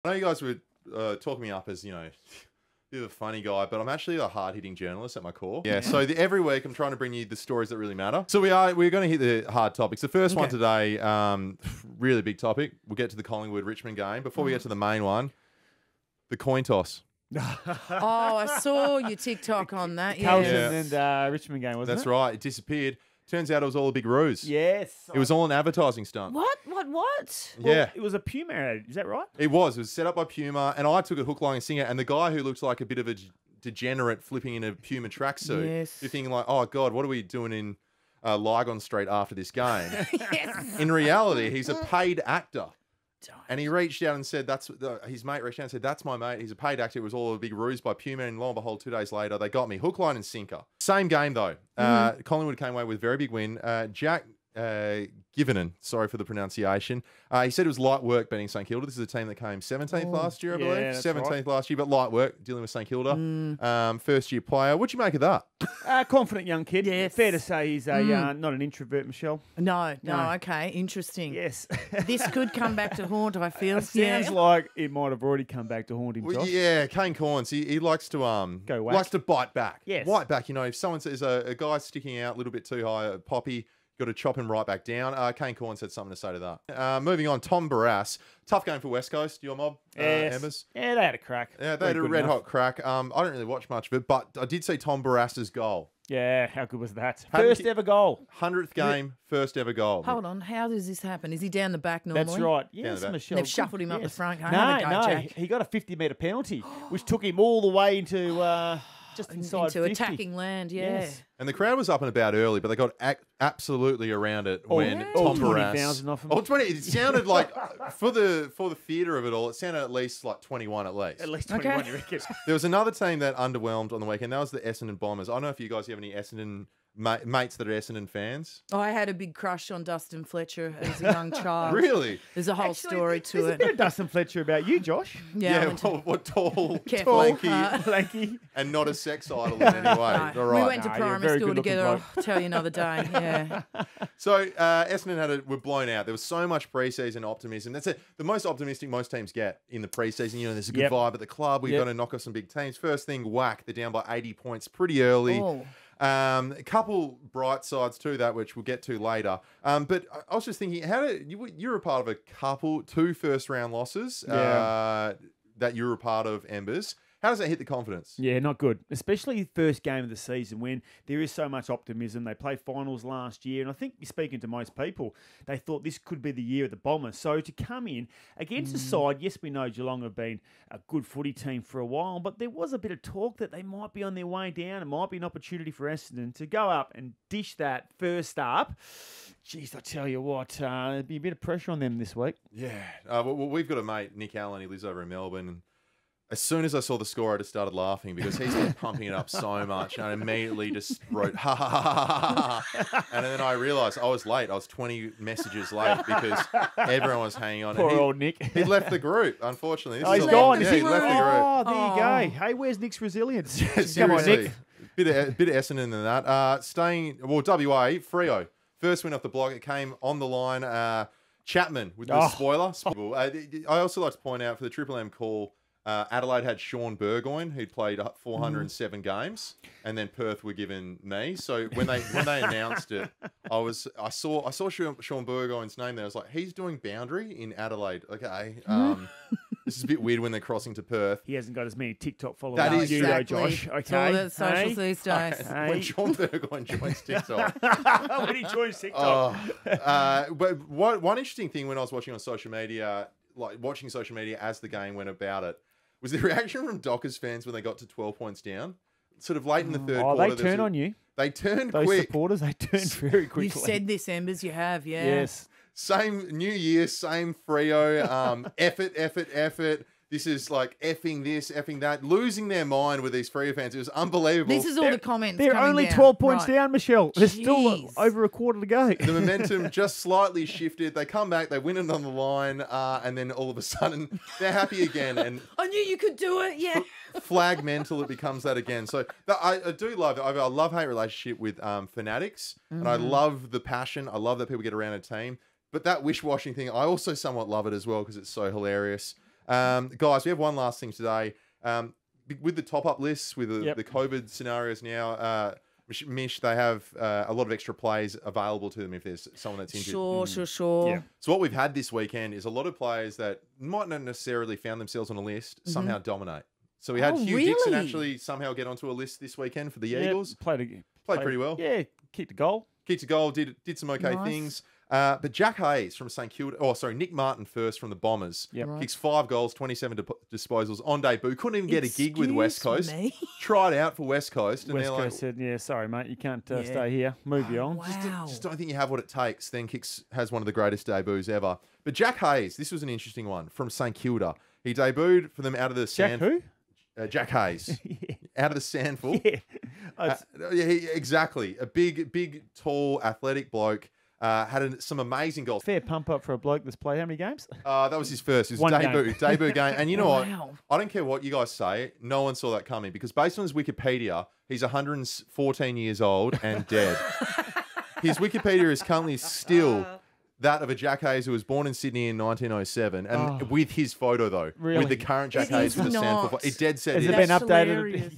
I know you guys were talking me up as, bit of a funny guy, but I'm actually a hard-hitting journalist at my core. Yeah, so every week I'm trying to bring you the stories that really matter. So we're going to hit the hard topics. The first one today, really big topic. We'll get to the Collingwood-Richmond game. Before we get to the main one, the coin toss. I saw your TikTok on that. Carlton and Richmond game, wasn't it? That's right. It disappeared. Turns out it was all a big ruse. Yes. It was all an advertising stunt. What? Well, Yeah. It was a Puma ad. Is that right? It was. It was set up by Puma, and I took it hook, line, and sinker. And the guy who looks like a bit of a degenerate flipping in a Puma tracksuit, you're thinking like, oh, God, what are we doing in Lygon Street after this game? In reality, he's a paid actor. And he reached out and said, his mate reached out and said, that's my mate. He's a paid actor. It was all a big ruse by Puma. And lo and behold, 2 days later, they got me. Hook, line, and sinker. Same game, though. Collingwood came away with a very big win. Jack Givenon, sorry for the pronunciation. He said it was light work beating St Kilda. This is a team that came 17th last year, I believe. 17th last year, but light work dealing with St Kilda. First-year player. What'd you make of that? Confident young kid. Yes. Fair to say he's not an introvert, Michelle. No. Okay, interesting. Yes. This could come back to haunt, I feel. It sounds like it might have already come back to haunt him, Josh. Well, yeah, Kane Corns, he likes to go whack. likes to bite back. Yes. Bite back. If someone says a guy sticking out a little bit too high, a poppy, got to chop him right back down. Kane Corns had something to say to that. Moving on, Tom Barrass. Tough game for West Coast, your mob, Embers. Yeah, they had a crack. Yeah, they had a red-hot crack. I don't really watch much of it, but I did see Tom Barrass's goal. Yeah, how good was that? First ever goal. 100th game, first ever goal. Hold on, how does this happen? Is he down the back normally? That's right. Yes, Michelle. They've shuffled him up the front. No, he got a 50-metre penalty, which took him all the way into just inside into 50. attacking land, yes. And the crowd was up and about early, but they got absolutely around it when Tom Barrass... 20,000 off him. 20. It sounded like, for the theatre of it all, it sounded at least like 21 at least. At least 21, you reckon? There was another team that underwhelmed on the weekend. That was the Essendon Bombers. I don't know if you guys have any Essendon mates that are Essendon fans. I had a big crush on Dustin Fletcher as a young child. Really? There's a whole story to There's it. a bit of Dustin Fletcher about you, Josh. Yeah, what tall, Careful. Lanky. and not a sex idol in any way. No. All right. We went to primary school together. I'll tell you another day. Yeah. So Essendon were blown out. There was so much preseason optimism. That's it. The most optimistic most teams get in the preseason. There's a good vibe at the club. We've got to knock off some big teams. First thing, whack. They're down by 80 points pretty early. A couple bright sides to that, which we'll get to later. But I was just thinking, you're a part of two first-round losses that you were a part of, Embers. How does that hit the confidence? Yeah, not good. Especially first game of the season when there is so much optimism. They played finals last year, and I think speaking to most people, they thought this could be the year of the Bombers. So to come in against a side, yes, we know Geelong have been a good footy team for a while, but there was a bit of talk that they might be on their way down. It might be an opportunity for Essendon to go up and dish that first up. Jeez, I tell you what, there'd be a bit of pressure on them this week. Yeah. Well, we've got a mate, Nick Allen. He lives over in Melbourne, and as soon as I saw the score, I just started laughing because he's been pumping it up so much. And I immediately just wrote, ha, ha, ha, ha, ha. And then I realised I was late. I was 20 messages late because everyone was hanging on. Poor old Nick. He left the group, unfortunately. He's gone. Yeah, he left the group. Oh, there you go. Hey, where's Nick's resilience? Come on, Nick. Bit of Essendon in that. WA, Freo. First win off the block. It came on the line. Chapman with the spoiler. I also like to point out for the Triple M call, Adelaide had Sean Burgoyne, who'd played 407 games, and then Perth were given me. So when they announced it, I saw Sean Burgoyne's name there. I was like, he's doing boundary in Adelaide. Okay, this is a bit weird when they're crossing to Perth. He hasn't got as many TikTok followers that as is you, though, Josh. Okay, it's all the socials these days. When Sean Burgoyne joins TikTok, when he joins TikTok. But one interesting thing when I was watching on social media, watching social media as the game went about it, was the reaction from Dockers fans when they got to 12 points down, sort of late in the third quarter. They turn on you. They turned Those quick. Supporters, they turned very quickly. You've said this, Embers. You have, yeah. Yes. Same New Year, same Freo. Effort. This is like effing this, effing that. Losing their mind with these Freo fans. It was unbelievable. This is all the comments. They're only down. 12 points down, Michelle. There's still over a quarter to go. The momentum just slightly shifted. They come back, they win it on the line, and then all of a sudden they're happy again. And I knew you could do it. Yeah. Flag mental, it becomes that again. So I do love it. I have a love-hate relationship with fanatics, and I love the passion. I love that people get around a team. But that wish-washing thing, I also somewhat love it as well because it's so hilarious. Guys, we have one last thing today. With the top-up lists, with the COVID scenarios now, Mish, they have a lot of extra plays available to them if there's someone that's injured. Sure. Yeah. So what we've had this weekend is a lot of players that might not necessarily found themselves on a list somehow dominate. So we had Hugh Dixon actually somehow get onto a list this weekend for the Eagles. Played pretty well. Yeah, kicked a goal. Kicked a goal, did some okay things. But Jack Hayes from St Kilda, Nick Martin first from the Bombers. Yep. Right. Kicks 5 goals, 27 disposals on debut. Couldn't even get a gig with West Coast. Me? Tried out for West Coast. And West they're Coast said, yeah, sorry, mate, you can't stay here. Move you on. Wow. Just don't think you have what it takes. Then has one of the greatest debuts ever. But Jack Hayes, this was an interesting one from St Kilda. He debuted for them out of the Jack who? Jack Hayes. Out of the sandful. Yeah. Exactly. A big, tall, athletic bloke. Had some amazing goals. Fair pump up for a bloke that's played how many games? That was his first. His One debut game. And you know what? Wow. I don't care what you guys say. No one saw that coming because based on his Wikipedia, he's 114 years old and dead. His Wikipedia is currently still that of a Jack Hayes who was born in Sydney in 1907, and with his photo though, Really? with the current Jack It Hayes is with the not. sandful. It dead set. Has it is. been That's updated? hilarious.